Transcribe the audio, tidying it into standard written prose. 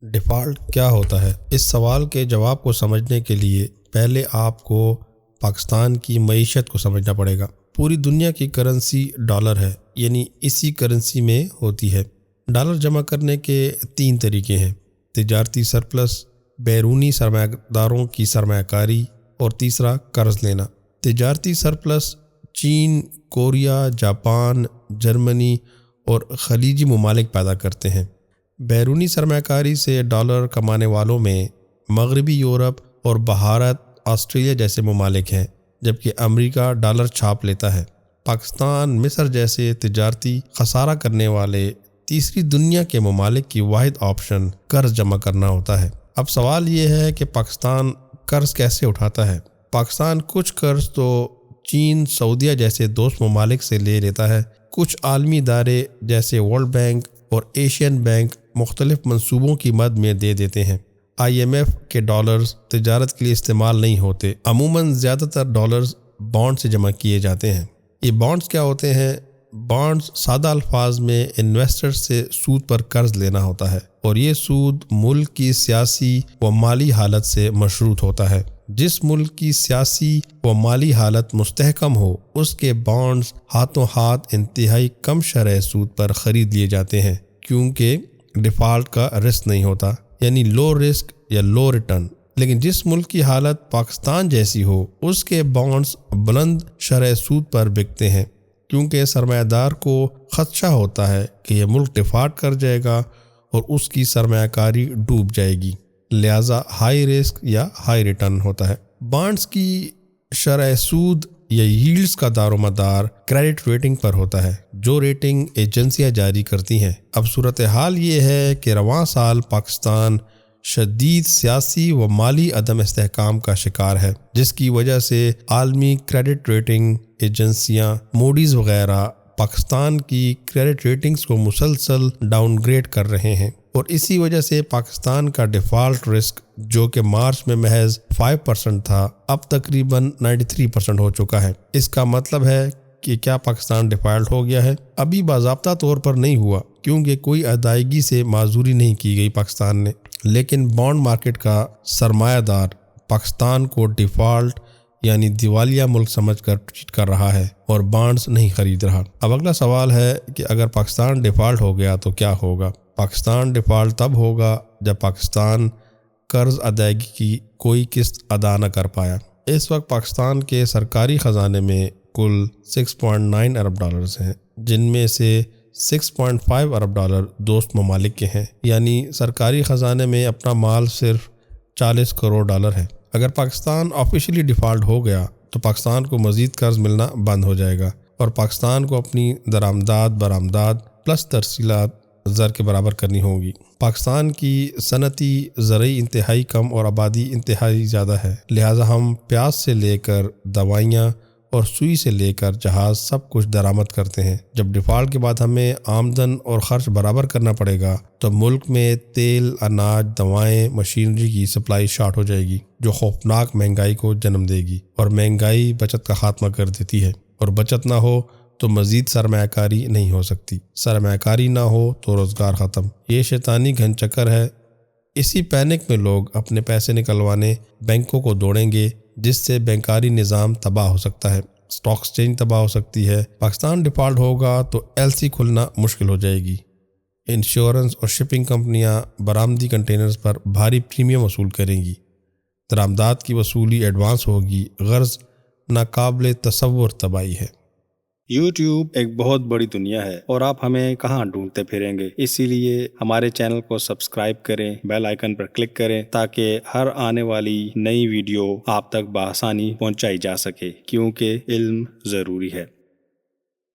Default کیا ہوتا ہے؟ اس سوال کے جواب کو سمجھنے کے لیے پہلے آپ کو پاکستان کی معیشت کو سمجھنا پڑے گا۔ پوری دنیا کی کرنسی ڈالر ہے، یعنی اسی کرنسی میں ہوتی ہے۔ ڈالر جمع کرنے کے 3 طریقے ہیں: تجارتی سرپلس، بیرونی سرمایہ داروں کی سرمایہ کاری، اور تیسرا قرض لینا۔ تجارتی سرپلس چین، کوریا، جاپان، جرمنی اور خلیجی ممالک پیدا کرتے ہیں۔ بیرونی سرمایہ کاری سے ڈالر کمانے والوں میں مغربی یورپ اور بھارت، آسٹریلیا جیسے ممالک ہیں، جبکہ امریکہ ڈالر چھاپ لیتا ہے۔ پاکستان، مصر جیسے تجارتی خسارہ کرنے والے تیسری دنیا کے ممالک کی واحد آپشن قرض جمع کرنا ہوتا ہے۔ اب سوال یہ ہے کہ پاکستان قرض کیسے اٹھاتا ہے؟ پاکستان کچھ قرض تو چین، سعودیہ جیسے دوست ممالک سے لے لیتا ہے۔ کچھ عالمی ادارے جیسے ورلڈ بینک اور ایشین بینک مختلف منصوبوں کی مد میں دے دیتے ہیں۔ IMF کے ڈالرز تجارت کے لیے استعمال نہیں ہوتے۔ عموماً زیادہ تر ڈالرز بانڈ سے جمع کیے جاتے ہیں۔ یہ بانڈز کیا ہوتے ہیں؟ بانڈز سادہ الفاظ میں انویسٹر سے سود پر قرض لینا ہوتا ہے، اور یہ سود ملک کی سیاسی و مالی حالت سے مشروط ہوتا ہے۔ جس ملک کی سیاسی و مالی حالت مستحکم ہو، اس کے بانڈز ہاتھوں ہاتھ انتہائی کم شرح سود پر خرید لیے جاتے ہیں، کیونکہ ڈیفالٹ کا رسک نہیں ہوتا، یعنی لو رسک یا لو ریٹرن۔ لیکن جس ملک کی حالت پاکستان جیسی ہو، اس کے بانڈز بلند شرح سود پر بکتے ہیں، کیونکہ سرمایہ دار کو خدشہ ہوتا ہے کہ یہ ملک ڈیفالٹ کر جائے گا اور اس کی سرمایہ کاری ڈوب جائے گی، لہٰذا ہائی رسک یا ہائی ریٹرن ہوتا ہے۔ بانڈز کی شرح سود یا ییلڈز کا دار و مدار کریڈٹ ریٹنگ پر ہوتا ہے، جو ریٹنگ ایجنسیاں جاری کرتی ہیں۔ اب صورتحال یہ ہے کہ رواں سال پاکستان شدید سیاسی و مالی عدم استحکام کا شکار ہے، جس کی وجہ سے عالمی کریڈٹ ریٹنگ ایجنسیاں موڈیز وغیرہ پاکستان کی کریڈٹ ریٹنگز کو مسلسل ڈاؤن گریڈ کر رہے ہیں، اور اسی وجہ سے پاکستان کا ڈیفالٹ رسک، جو کہ مارچ میں محض 5% تھا، اب تقریباً 93% ہو چکا ہے۔ اس کا مطلب ہے کہ کیا پاکستان ڈیفالٹ ہو گیا ہے؟ ابھی باضابطہ طور پر نہیں ہوا، کیونکہ کوئی ادائیگی سے معذوری نہیں کی گئی پاکستان نے، لیکن بانڈ مارکیٹ کا سرمایہ دار پاکستان کو ڈیفالٹ یعنی دیوالیہ ملک سمجھ کر ٹریٹ کر رہا ہے اور بانڈز نہیں خرید رہا۔ اب اگلا سوال ہے کہ اگر پاکستان ڈیفالٹ ہو گیا تو کیا ہوگا؟ پاکستان ڈیفالٹ تب ہوگا جب پاکستان قرض ادائیگی کی کوئی قسط ادا نہ کر پایا۔ اس وقت پاکستان کے سرکاری خزانے میں کل 6.9 ارب ڈالرز ہیں، جن میں سے 6.5 ارب ڈالر دوست ممالک کے ہیں، یعنی سرکاری خزانے میں اپنا مال صرف 40 کروڑ ڈالر ہے۔ اگر پاکستان آفیشلی ڈیفالٹ ہو گیا تو پاکستان کو مزید قرض ملنا بند ہو جائے گا، اور پاکستان کو اپنی درآمدات برآمدات پلس ترسیلات زر کے برابر کرنی ہوگی۔ پاکستان کی صنعتی زرعی انتہائی کم اور آبادی انتہائی زیادہ ہے، لہٰذا ہم پیاز سے لے کر دوائیاں اور سوئی سے لے کر جہاز سب کچھ درآمد کرتے ہیں۔ جب ڈیفالٹ کے بعد ہمیں آمدن اور خرچ برابر کرنا پڑے گا تو ملک میں تیل، اناج، دوائیں، مشینری کی سپلائی شارٹ ہو جائے گی، جو خوفناک مہنگائی کو جنم دے گی، اور مہنگائی بچت کا خاتمہ کر دیتی ہے، اور بچت نہ ہو تو مزید سرمایہ کاری نہیں ہو سکتی، سرمایہ کاری نہ ہو تو روزگار ختم۔ یہ شیطانی گھن چکر ہے۔ اسی پینک میں لوگ اپنے پیسے نکلوانے بینکوں کو دوڑیں گے، جس سے بینکاری نظام تباہ ہو سکتا ہے، اسٹاک ایکسچینج تباہ ہو سکتی ہے۔ پاکستان ڈیفالٹ ہوگا تو LC کھلنا مشکل ہو جائے گی۔ انشورنس اور شپنگ کمپنیاں برآمدی کنٹینرز پر بھاری پریمیم وصول کریں گی، درآمدات کی وصولی ایڈوانس ہوگی، غرض ناقابل تصور تباہی ہے۔ YouTube ایک بہت بڑی دنیا ہے، اور آپ ہمیں کہاں ڈھونڈتے پھریں گے؟ اسی لیے ہمارے چینل کو سبسکرائب کریں، بیل آئیکن پر کلک کریں، تاکہ ہر آنے والی نئی ویڈیو آپ تک بآسانی پہنچائی جا سکے، کیونکہ علم ضروری ہے۔